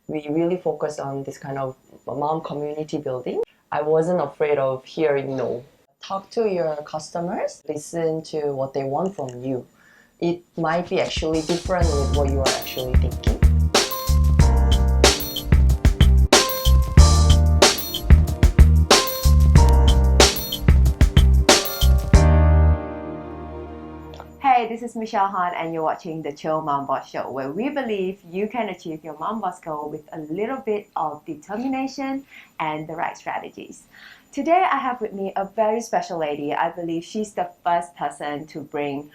we really focus on this kind of mom community building. I wasn't afraid of hearing no. Talk to your customers, listen to what they want from you. It might be actually different with what you are actually thinking. Hey, this is Michelle Han, and you're watching the Chill MomBoss Show, where we believe you can achieve your MomBoss goal with a little bit of determination and the right strategies. Today, I have with me a very special lady. I believe she's the first person to bring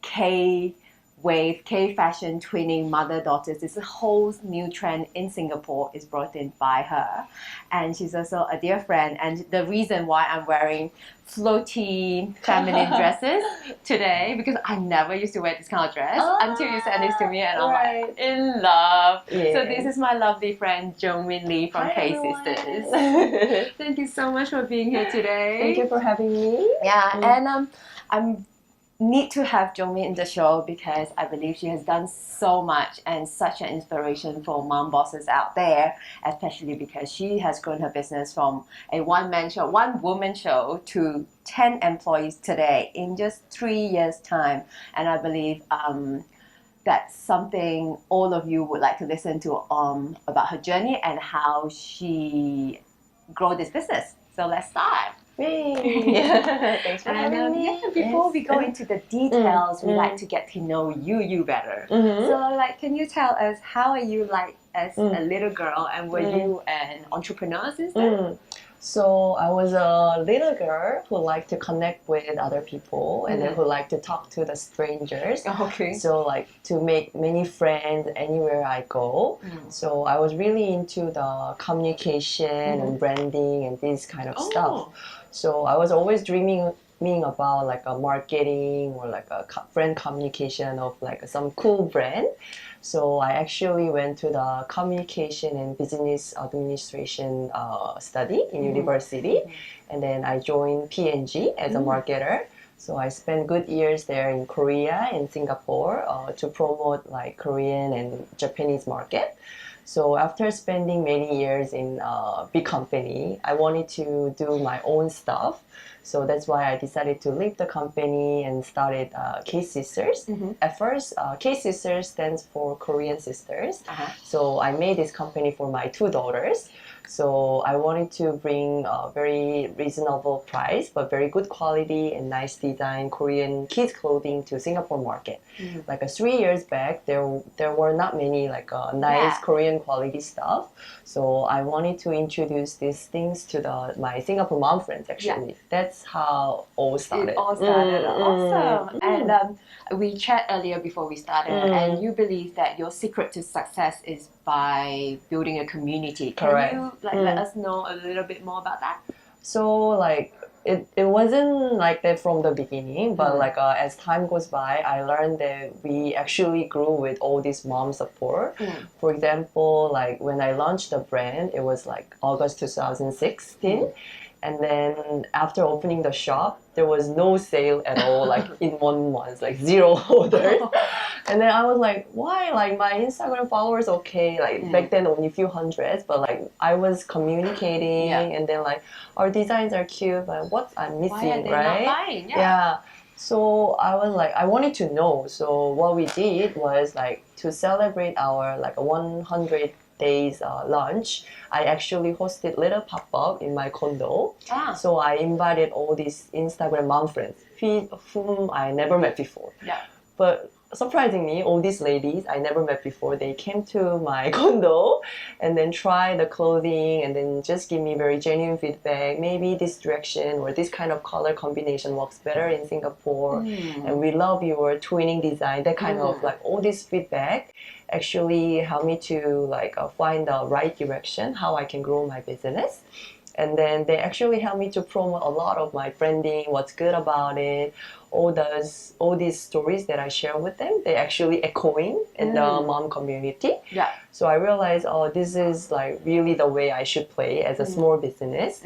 K-wave, K-fashion twinning mother-daughters. This whole new trend in Singapore is brought in by her. And she's also a dear friend. And the reason why I'm wearing floaty feminine dresses today, because I never used to wear this kind of dress until you said this to me, and I'm like in love. Yeah. So this is my lovely friend Jungmin Lee from Hi, Ksisters. Thank you so much for being here today. Thank you for having me. Yeah, and I'm need to have Jungmin in the show because I believe she has done so much and such an inspiration for mom bosses out there, especially because she has grown her business from a one-man show, one-woman show to 10 employees today in just 3 years' time. And I believe that's something all of you would like to listen to about her journey and how she grew this business. So let's start. Thanks for having me. Before we go into the details, we like to get to know you better. So, can you tell us how are you as a little girl, and were you an entrepreneur since then? So I was a little girl who liked to connect with other people and then who liked to talk to the strangers. Okay. So to make many friends anywhere I go. So I was really into the communication and branding and this kind of stuff. So I was always dreaming about a marketing or a brand communication of some cool brand. So I actually went to the communication and business administration study in university, and then I joined P&G as a marketer. So I spent good years there in Korea and Singapore to promote Korean and Japanese market. So after spending many years in a big company, I wanted to do my own stuff. So that's why I decided to leave the company and started Ksisters. At first, Ksisters stands for Korean Sisters. So I made this company for my 2 daughters. So I wanted to bring a very reasonable price, but very good quality and nice design Korean kids clothing to Singapore market. 3 years back, there were not many nice Korean quality stuff. So I wanted to introduce these things to my Singapore mom friends actually. That's how all started. It all started. Awesome. And we chat earlier before we started, and you believe that your secret to success is by building a community. Can you let us know a little bit more about that? So it wasn't like that from the beginning, but as time goes by, I learned that we actually grew with all this mom support. For example, when I launched the brand, it was August 2016. And then after opening the shop, there was no sale at all, in 1 month, 0 orders. And then I was like, why? My Instagram followers, okay, back then only a few hundreds, but I was communicating and then our designs are cute, but what I'm missing, why are they right? not buying? Yeah. So I was I wanted to know. So what we did was to celebrate our 100 days lunch, I actually hosted little pop-up in my condo. So I invited all these Instagram mom friends whom I never met before. But surprisingly, all these ladies I never met before, they came to my condo and then try the clothing and then just give me very genuine feedback. Maybe this direction or this kind of color combination works better in Singapore. And we love your twinning design. That kind of all this feedback actually helped me to find the right direction, how I can grow my business. And then they actually helped me to promote a lot of my branding, what's good about it, all these stories that I share with them, they actually echoing in the mom community. So I realized, this is really the way I should play as a small business.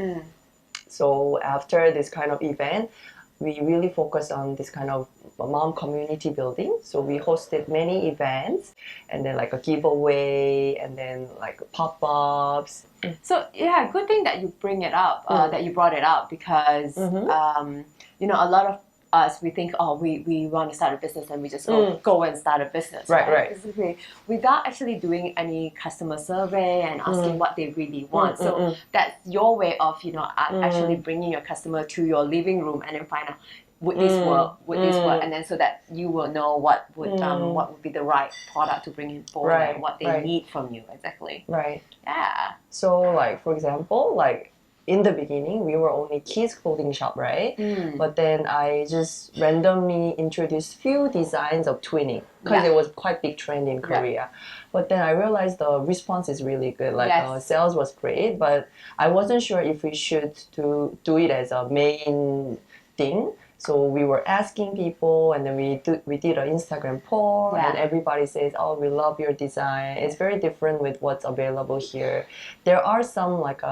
So after this kind of event, we really focus on this kind of mom community building. So we hosted many events, and then like a giveaway, and then like pop-ups. So yeah, good thing that you bring it up, that you brought it up, because you know, a lot of us, we think, oh, we want to start a business and we just go and start a business, Right. Basically, without actually doing any customer survey and asking what they really want. So that's your way of, you know, actually bringing your customer to your living room and then find out, would this work? Would this work? And then so that you will know what would be the right product to bring in for them, what they need from you exactly. Right. Yeah. So like, for example, like in the beginning, we were only kids clothing shop, right? But then I just randomly introduced few designs of twinning because it was quite big trend in Korea. But then I realized the response is really good. Like sales was great, but I wasn't sure if we should do it as a main thing. So we were asking people, and then we did an Instagram poll, and everybody says, "Oh, we love your design. It's very different with what's available here." There are some like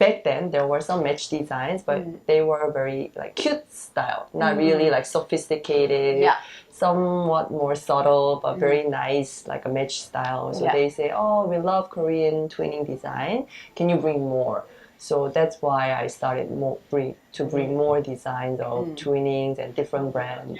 back then there were some match designs, but they were very like cute style, not really like sophisticated. Somewhat more subtle, but very nice, like a match style. So they say, "Oh, we love Korean twinning design. Can you bring more?" So that's why I started to bring more designs of twinnings and different brands.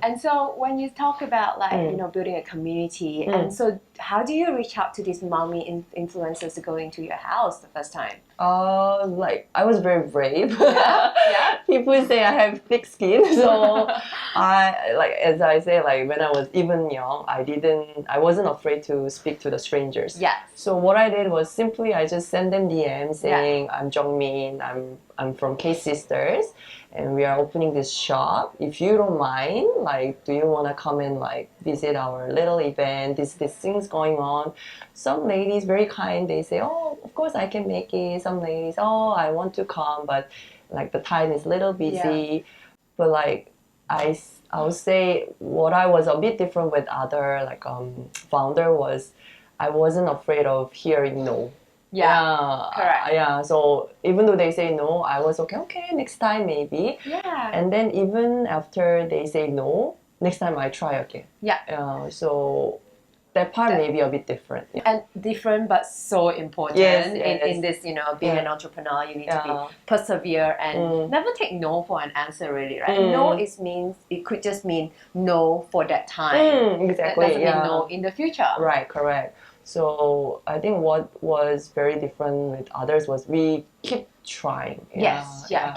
And so when you talk about like, you know, building a community, and so how do you reach out to these mommy influencers to go into your house the first time? Like I was very brave. People say I have thick skin, so I like, as I say, like when I was even young, I wasn't afraid to speak to the strangers. So what I did was simply I just sent them DMs saying, "I'm Jungmin, I'm from Ksisters, and we are opening this shop. If you don't mind, like, do you want to come and like visit our little event? This thing's going on." Some ladies, very kind, they say, "Oh, of course I can make it." Some ladies, "Oh, I want to come, but like the time is a little busy." But like I would say what I was a bit different with other like founder was I wasn't afraid of hearing no. Correct. So even though they say no, I was okay, next time maybe. And then even after they say no, next time I try again. So that part may be a bit different. And different, but so important. In this, you know, being an entrepreneur, you need to be persevere and never take no for an answer, really, right? No, it could just mean no for that time. Exactly. That doesn't mean no in the future. Right, correct. So I think what was very different with others was we keep trying.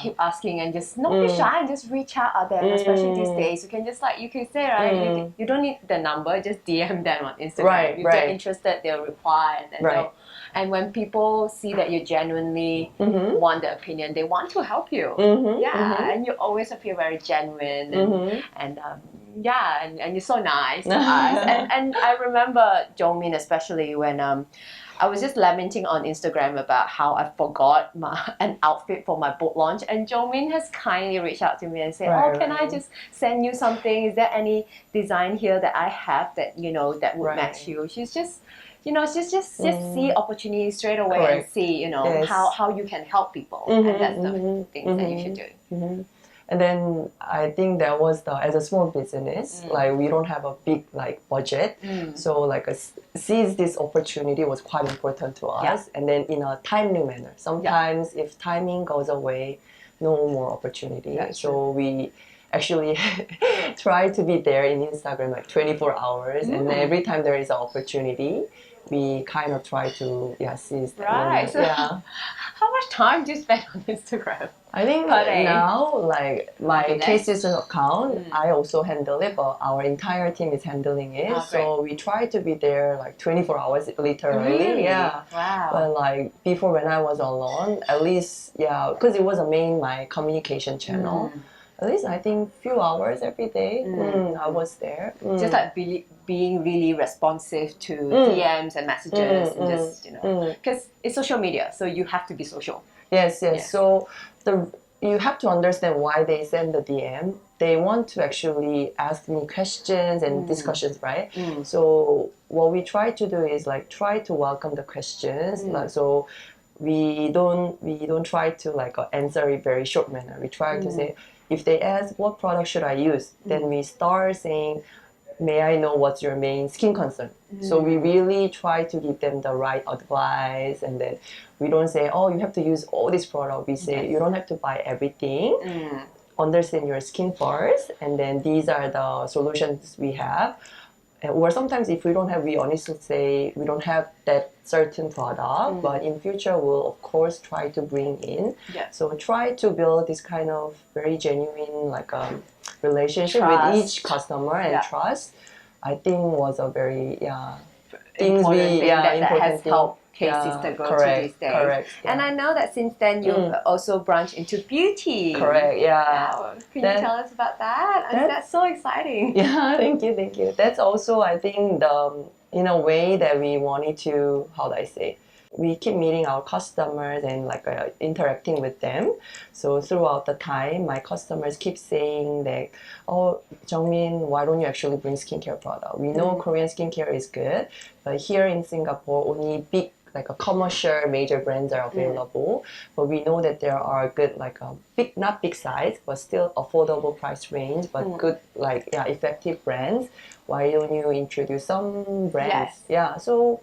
Keep asking and just not be shy and just reach out there, especially these days. You can just like, you can say, right, you don't need the number, just DM them on Instagram. If they're interested, they'll reply, and then and when people see that you genuinely want the opinion, they want to help you. And you always appear very genuine and you're so nice to us. And I remember Jungmin, especially when I was just lamenting on Instagram about how I forgot an outfit for my book launch, and Jungmin has kindly reached out to me and said, can I just send you something? Is there any design here that I have that, you know, that would match you? She's just, you know, just see opportunities straight away and see, you know, how you can help people. And that's the things that you should do. And then I think that was as a small business, like we don't have a big like budget. So like seize this opportunity was quite important to us. And then in a timely manner. Sometimes if timing goes away, no more opportunity. So we actually try to be there in Instagram like 24 hours. And every time there is an opportunity, we kind of try to seize that moment. So how much time do you spend on Instagram? I think now, like my Ksisters account, I also handle it, but our entire team is handling it. So we try to be there like 24 hours literally. Really? Wow. But like before, when I was alone, at least because it was my communication channel. At least I think few hours every day. I was there. Just like being really responsive to DMs and messages, and just, you know, because it's social media, so you have to be social. Yes. So you have to understand why they send the DM. They want to actually ask me questions and discussions, right? So what we try to do is like try to welcome the questions. Like, so we don't try to like answer in very short manner. We try to say, if they ask what product should I use, then we start saying, may I know what's your main skin concern? So we really try to give them the right advice, and then we don't say, oh, you have to use all this product. We say, you don't have to buy everything. Understand your skin first, and then these are the solutions we have. Or sometimes if we don't have, we honestly say we don't have that certain product, but in future we'll of course try to bring in. So try to build this kind of very genuine relationship with each customer, and trust, I think, was a very important thing that has helped Ksisters grow to this day. Correct. And I know that since then you've also branched into beauty. Correct. Yeah. Wow. Can you tell us about that? I mean, that's so exciting. Yeah. Thank you. That's also, I think, in a way that we wanted to, how do I say? We keep meeting our customers and interacting with them. So throughout the time, my customers keep saying that, oh, Jungmin, why don't you actually bring skincare product? We know Korean skincare is good, but here in Singapore, only big a commercial major brands are available, but we know that there are good big, not big size, but still affordable price range, but good effective brands. Why don't you introduce some brands? So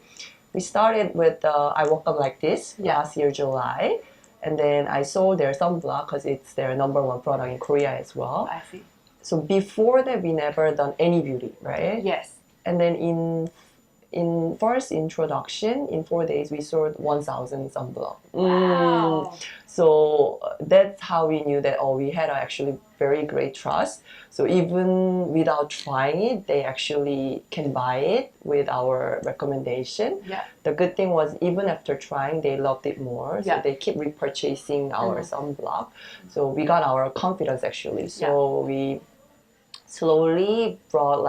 we started with I Woke Up Like This last year, July. And then I saw their sunblock because it's their #1 product in Korea as well. I see. So before that, we never done any beauty, right? Yes. And then in first introduction, in 4 days, we sold 1,000 sunblock. Wow. So that's how we knew that, we had actually very great trust. So even without trying it, they actually can buy it with our recommendation. The good thing was, even after trying, they loved it more. So they keep repurchasing our sunblock. So we got our confidence actually. So we slowly brought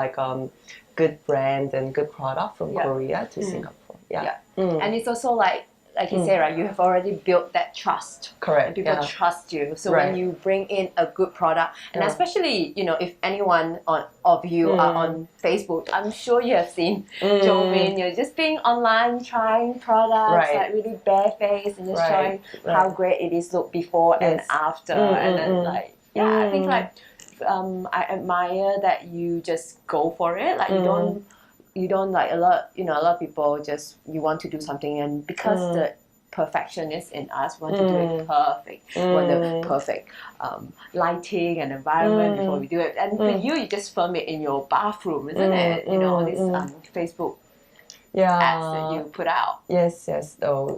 good brands and good product from Korea to Singapore. And it's also like you say, right, you have already built that trust. Correct. And people trust you. So when you bring in a good product, and especially, if anyone of you are on Facebook, I'm sure you have seen Jungmin, you're just being online, trying products, really barefaced, and just showing how great it is look before and after. And then I think I admire that you just go for it. You don't a lot of people just, you want to do something, and because the perfectionist in us want to do it perfect, want the perfect lighting and environment before we do it. And for you just film it in your bathroom, isn't it? All these Facebook ads that you put out. Yes.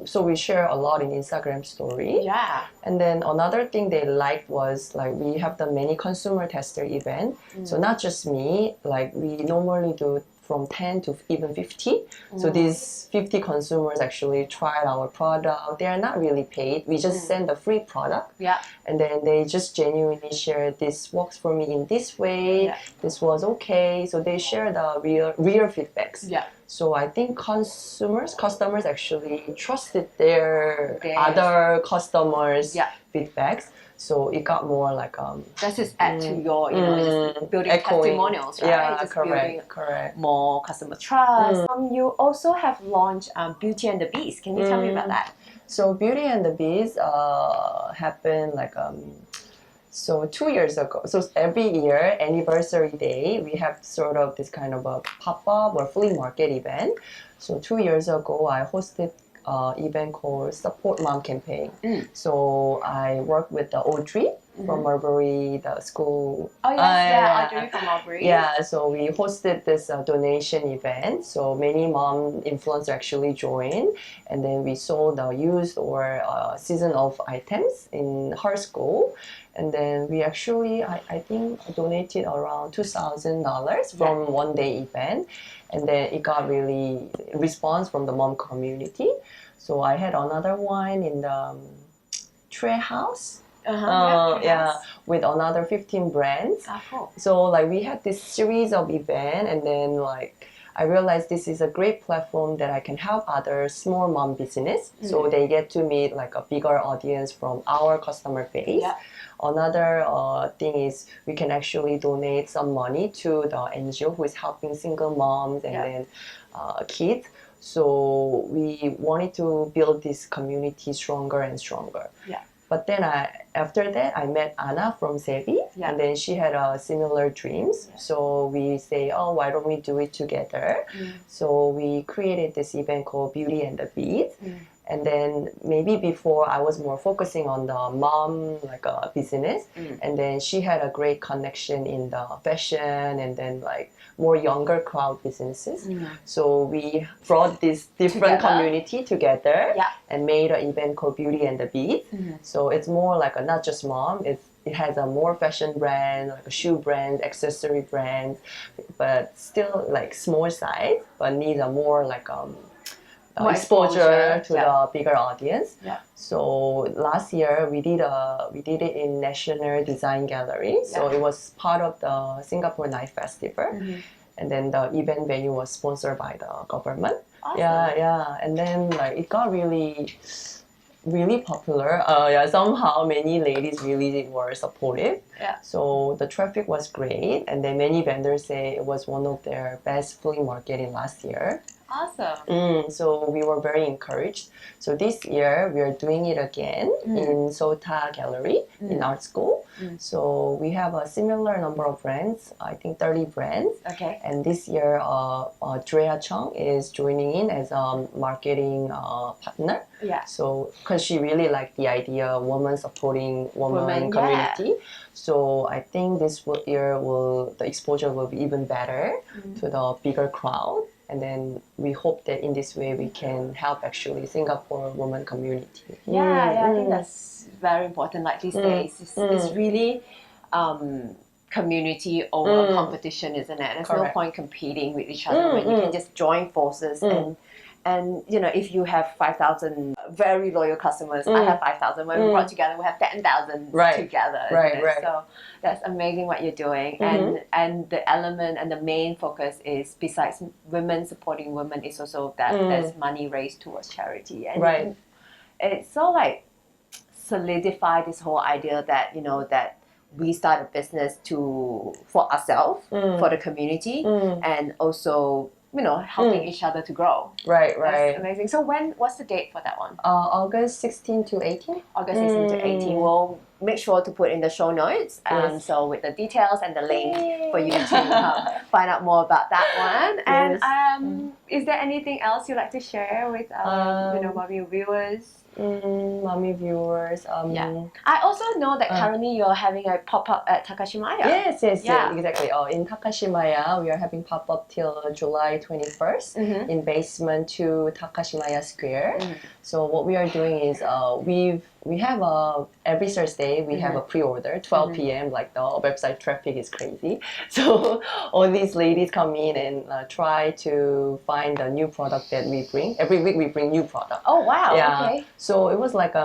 So we share a lot in Instagram story. And then another thing they liked was we have the many consumer tester event. So not just me, we normally do from 10 to even 50. So these 50 consumers actually tried our product. They are not really paid. We just send a free product. And then they just genuinely share, this works for me in this way. This was okay. So they share the real feedbacks. So I think customers actually trusted their other customers' feedbacks. So it got more that's just add to your, just building testimonials, right? Just building more customer trust. You also have launched Beauty and the Beast. Can you tell me about that? So Beauty and the Beast happened so 2 years ago. So every year, anniversary day, we have sort of this kind of a pop-up or flea market event. So 2 years ago, I hosted event called Support Mom Campaign. So I worked with the Audrey from Marbury, the school. Oh yes, Audrey from Marbury. So we hosted this donation event. So many mom influencers actually joined, and then we sold used or season of items in her school. And then we actually, I think, donated around $2,000 from one day event. And then it got really response from the mom community. So I had another one in the Trey House. With another 15 brands. Cool. So we had this series of events, and then I realized this is a great platform that I can help other small mom business. So they get to meet a bigger audience from our customer base. Another thing is we can actually donate some money to the NGO who is helping single moms and then kids. So we wanted to build this community stronger and stronger. but then after that, I met Anna from Sevi, and then she had similar dreams. So we say, oh, why don't we do it together? So we created this event called Beauty and the Beat. And then maybe before I was more focusing on the mom like business, and then she had a great connection in the fashion and then like more younger crowd businesses. So we brought this different community together and made an event called Beauty and the Beat. So it's more like a not just mom. It has a more fashion brand, like a shoe brand, accessory brand, but still like small size, but needs a more like more exposure to the bigger audience. So last year we did it in National Design Gallery. So it was part of the Singapore Night Festival, and then the event venue was sponsored by the government. Awesome. Yeah, and then like it got really popular. Somehow many ladies really were supportive. So the traffic was great, and then many vendors say it was one of their best flea market in last year. Awesome. So we were very encouraged. So this year we are doing it again in Sota Gallery in art school. So we have a similar number of brands, I think 30 brands. Okay. And this year Drea Chung is joining in as a marketing partner. So because she really liked the idea of women supporting women community. So I think this year the exposure will be even better to the bigger crowd. And then we hope that in this way we can help actually Singapore women community. I think that's very important. Like these days, it's really community over competition, isn't it? There's no point competing with each other when you can just join forces and you know, if you have 5,000 very loyal customers, I have 5,000. When we brought together, we have 10,000 together. So that's amazing what you're doing. And the element and the main focus is, besides women supporting women, is also that there's money raised towards charity. And it's so like solidify this whole idea that, you know, that we start a business for ourselves, for the community, and also, you know, helping each other to grow. That's amazing. So what's the date for that one? August 16 to 18. August 16 to 18. We'll make sure to put in the show notes. So with the details and the link for you to find out more about that one. And is there anything else you'd like to share with you know, mommy viewers? Mommy viewers. I also know that currently you're having a pop-up at Takashimaya. Yes, exactly. In Takashimaya, we are having pop-up till July 21st in basement 2 Takashimaya Square. So what we are doing is we have every Thursday we have a pre-order 12 p.m. Like the website traffic is crazy. So all these ladies come in and try to find the new product that we bring. Every week we bring new product. Oh wow! Okay. So it was like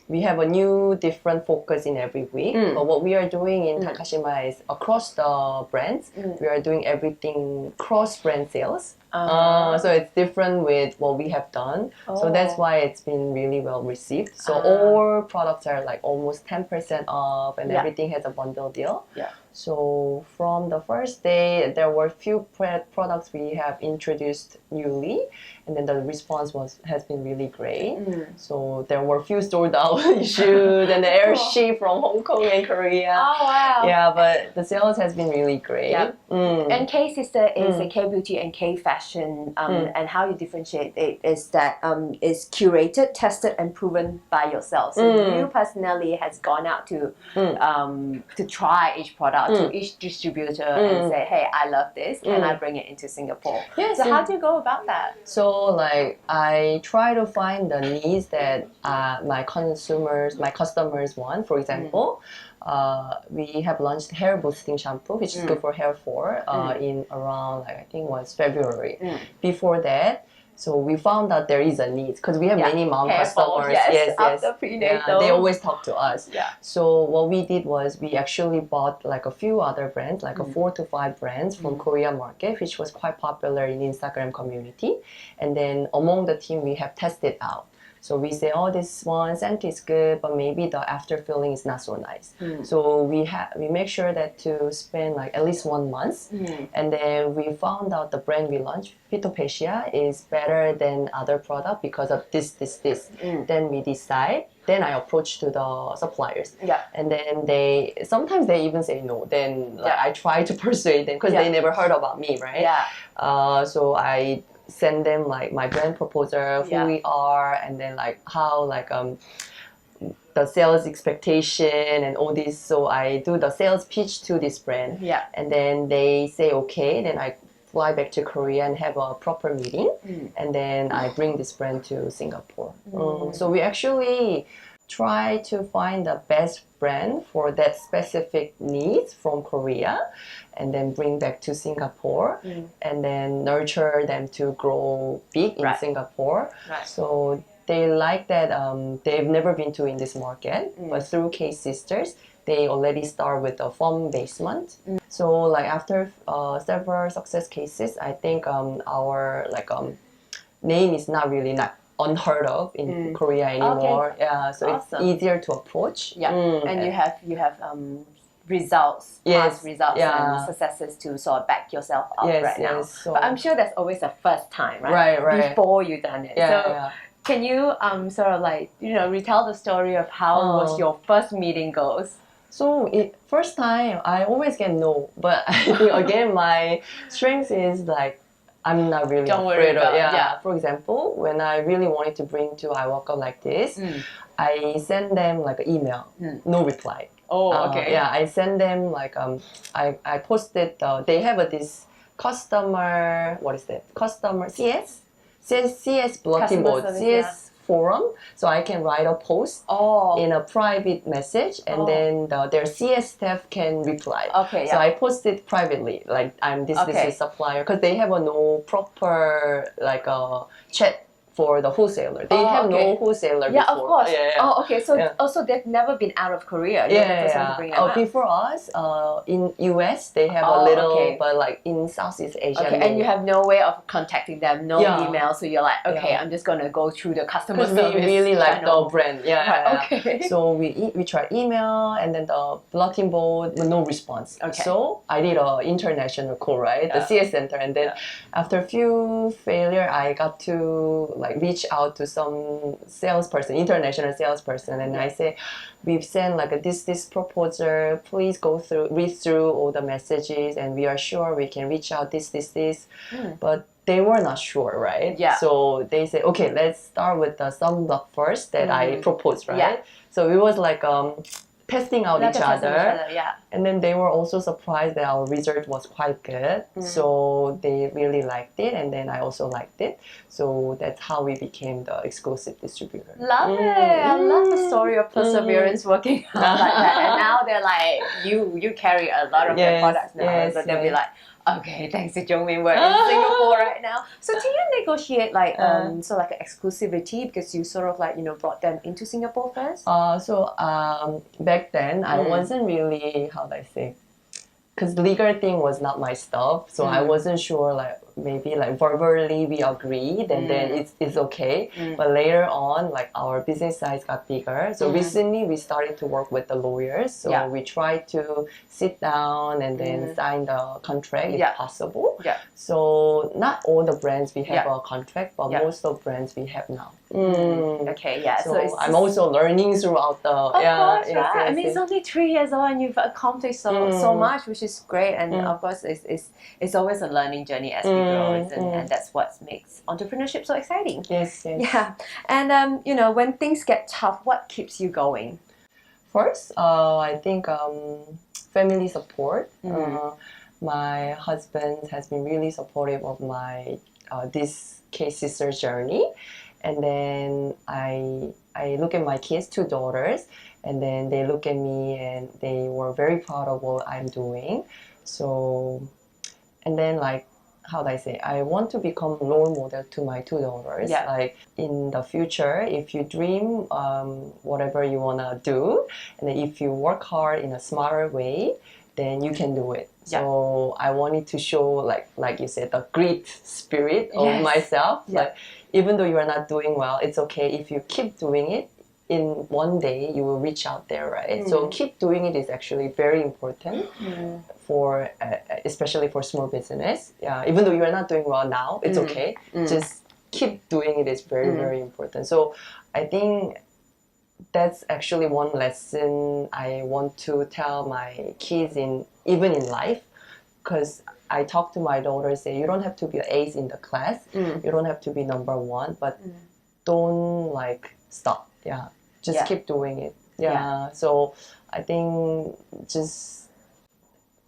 we have a new different focus in every week. But what we are doing in Takashima is across the brands, we are doing everything cross-brand sales. So it's different with what we have done. So that's why it's been really well received. So all products are like almost 10% off, and everything has a bundle deal. So from the first day, there were few products we have introduced newly, and then the response has been really great. So there were few sold out issues, and the air ship from Hong Kong and Korea. Oh wow! Yeah, but the sales has been really great. And Ksisters is a K beauty and K fashion, and how you differentiate it is that it's curated, tested, and proven by yourself. So you personally has gone out to try each product, to each distributor, and say, hey, I love this, can I bring it into Singapore? So how do you go about that? So like I try to find the needs that my customers want. For example, we have launched hair boosting shampoo, which is good for hair fall in around like I think it was February. Before that, so we found that there is a need because we have many mom customers. After prenatal. They always talk to us. So what we did was we actually bought like a few other brands, like 4 to 5 brands from Korea market, which was quite popular in Instagram community. And then among the team, we have tested out. So we say, oh, this one scent is good, but maybe the after feeling is not so nice. So we make sure that to spend like at least 1 month, and then we found out the brand we launched, Phytopecia, is better than other product because of this. Then we decide. Then I approach to the suppliers, and then sometimes they even say no. Then like, I try to persuade them because they never heard about me, right? So I send them like my brand proposal, who we are, and then like how the sales expectation and all this. So I do the sales pitch to this brand, and then they say okay. Then I fly back to Korea and have a proper meeting, and then I bring this brand to Singapore. So we actually try to find the best brand for that specific needs from Korea, and then bring back to Singapore, and then nurture them to grow big in Singapore. So they like that. They've never been to in this market, but through Ksisters, they already start with a foam basement. So like after several success cases, I think our name is not unheard of in Korea anymore. So awesome. It's easier to approach. And you have results, past results and successes to sort of back yourself up now. So, but I'm sure there's always a first time, right? Before you've done it. Can you sort of like, retell the story of how was your first meeting goes? So first time, I always get no. But I think again, my strength is like, I'm not really afraid of For example, when I really wanted to bring to I Walk Up Like This, I send them like an email, no reply. I send them like I posted they have this customer, what is that? Customer CS bulletin board, CS forum, so I can write a post in a private message, and then their CS staff can reply. So I post it privately, like I'm this supplier, because they have no proper chat for the wholesaler. They have no wholesaler before. Of course. Oh, okay. So also they've never been out of Korea. Before us, in US they have a little, but like in Southeast Asia. And you have no way of contacting them, no email. So you're like, okay, I'm just gonna go through the customer service. Because we really like the brand. Okay. So we tried email, and then the bulletin board, but no response. So I did an international call, right? The CS center, and then after a few failure, I got to reach out to some salesperson, international salesperson, and I say, we've sent this proposal, please read through all the messages, and we are sure we can reach out this. But they were not sure, right? So they say, okay, let's start with the sunblock first that I proposed, right? So it was like testing out each other. And then they were also surprised that our result was quite good. So they really liked it, and then I also liked it. So that's how we became the exclusive distributor. Love it. I love the story of perseverance working out like that. And now they're like, you carry a lot of their products now. So they'll be like, okay, thanks to Jungmin, we're in Singapore right now. So do you negotiate like an exclusivity, because you sort of brought them into Singapore first? Back then I wasn't really, how do I say, because legal thing was not my stuff, so I wasn't sure maybe verbally we agreed, and then it's okay. But later on, our business size got bigger. So recently we started to work with the lawyers. So we tried to sit down and then sign the contract if possible. So not all the brands we have a contract, but most of brands we have now. So I'm also learning throughout the. Of course, right? I mean, it's only 3 years old, and you've accomplished so much, which is great. And of course, it's always a learning journey as we grow, and that's what makes entrepreneurship so exciting. Yes. Yeah, and when things get tough, what keeps you going? First, I think family support. My husband has been really supportive of my this Ksisters journey, and then I look at my kids, 2 daughters, and then they look at me and they were very proud of what I'm doing. So, and then how do I say, I want to become a role model to my 2 daughters. In the future, if you dream whatever you want to do, and if you work hard in a smarter way, then you can do it. So I wanted to show, like you said, the grit spirit of myself. Like, even though you are not doing well, it's okay if you keep doing it. In one day, you will reach out there, right? So keep doing it is actually very important for, especially for small business. Yeah, even though you are not doing well now, it's okay. Just keep doing it is very, very important. So I think that's actually one lesson I want to tell my kids even in life, because I talk to my daughter, say you don't have to be an ace in the class, you don't have to be number one, but don't like stop. Yeah, just keep doing it. Yeah. So I think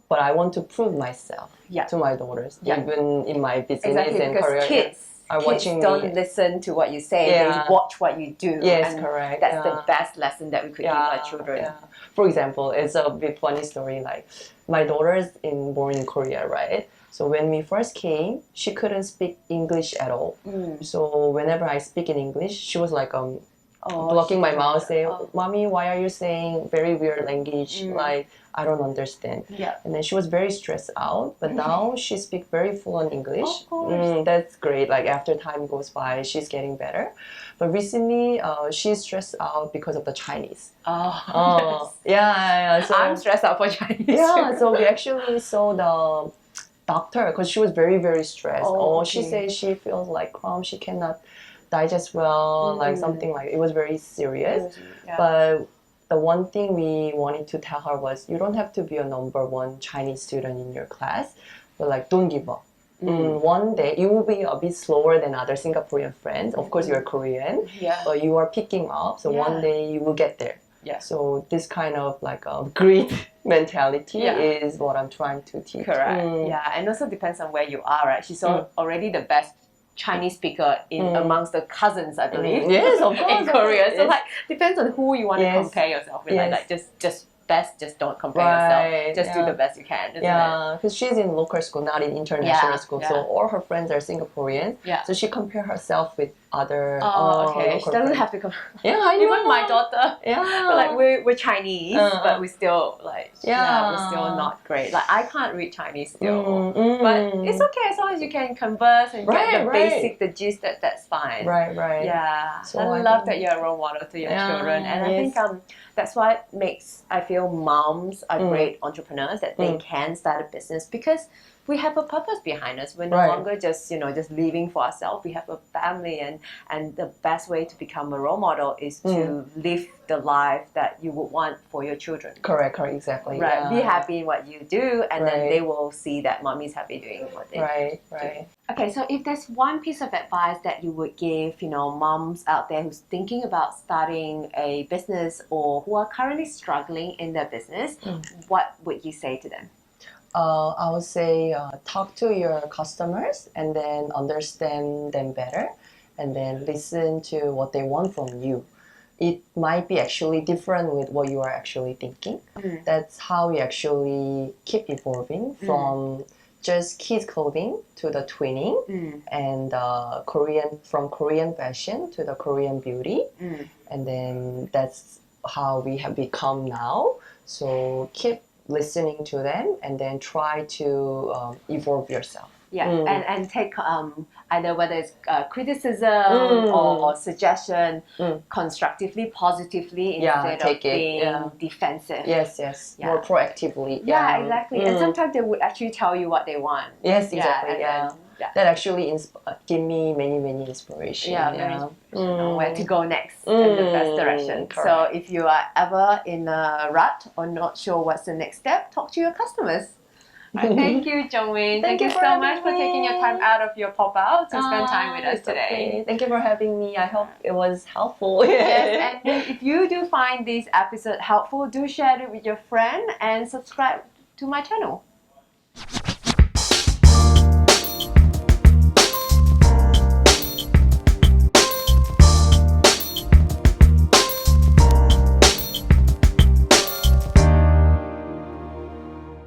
but I want to prove myself to my daughters, even in my business and career. Kids are watching don't me. listen to what you say, they watch what you do. Yes, and correct. That's the best lesson that we could give our children. Yeah. For example, it's a bit funny story. Like, my daughter's born in Korea, right? So when we first came, she couldn't speak English at all. So whenever I speak in English, she was like blocking my mouth, say, "Mommy, why are you saying very weird language? Like, I don't understand." And then she was very stressed out. But now she speaks very fluent English. That's great. Like, after time goes by, she's getting better. But recently, she's stressed out because of the Chinese. So I'm stressed out for Chinese. Yeah, so we actually saw the doctor because she was very, very stressed. She says she feels like cramp. She cannot digest well, like something like it was very serious. But the one thing we wanted to tell her was, you don't have to be a number one Chinese student in your class, but like, don't give up. One day you will be a bit slower than other Singaporean friends. Of course, you're Korean, but you are picking up. So one day you will get there. So this kind of like a great mentality is what I'm trying to teach. Correct. Yeah, and also depends on where you are, right? She's already the best Chinese speaker amongst the cousins, I believe. Yes, of course. In Korea. So like, depends on who you want to compare yourself with. Like just don't compare yourself. Just do the best you can. Because she's in local school, not in international school. So all her friends are Singaporean. So she compares herself with other She doesn't have to compare. I know. Even my daughter. But like, we're Chinese, but we still like we're still not great. Like, I can't read Chinese still. But it's okay as long as you can converse and get the basic, the gist, that's fine. Right. Yeah. So I love that you're a role model to your children. And I think that's what makes, I feel, moms are great entrepreneurs, that they can start a business because we have a purpose behind us. We're no longer just living for ourselves. We have a family, and the best way to become a role model is to live the life that you would want for your children. Correct, exactly. Right. Be happy in what you do, and then they will see that mommy's happy doing what they do. Okay, so if there's one piece of advice that you would give, moms out there who's thinking about starting a business or who are currently struggling in their business, what would you say to them? I would say talk to your customers and then understand them better, and then listen to what they want from you. It might be actually different with what you are actually thinking. That's how we actually keep evolving from just kids clothing to the twinning and from Korean fashion to the Korean beauty, and then that's how we have become now. So keep listening to them and then try to evolve yourself. And take either whether it's criticism or suggestion constructively, positively, instead of being defensive. Yes. More proactively. Exactly. And sometimes they would actually tell you what they want. Yes, exactly. That actually give me many inspiration. Where to go next in the best direction. So if you are ever in a rut or not sure what's the next step, talk to your customers. Thank you, Jungmin. Thank you so much for taking your time out of your pop-out to spend time with us today. Okay. Thank you for having me. I hope it was helpful. Yes, and if you do find this episode helpful, do share it with your friend and subscribe to my channel.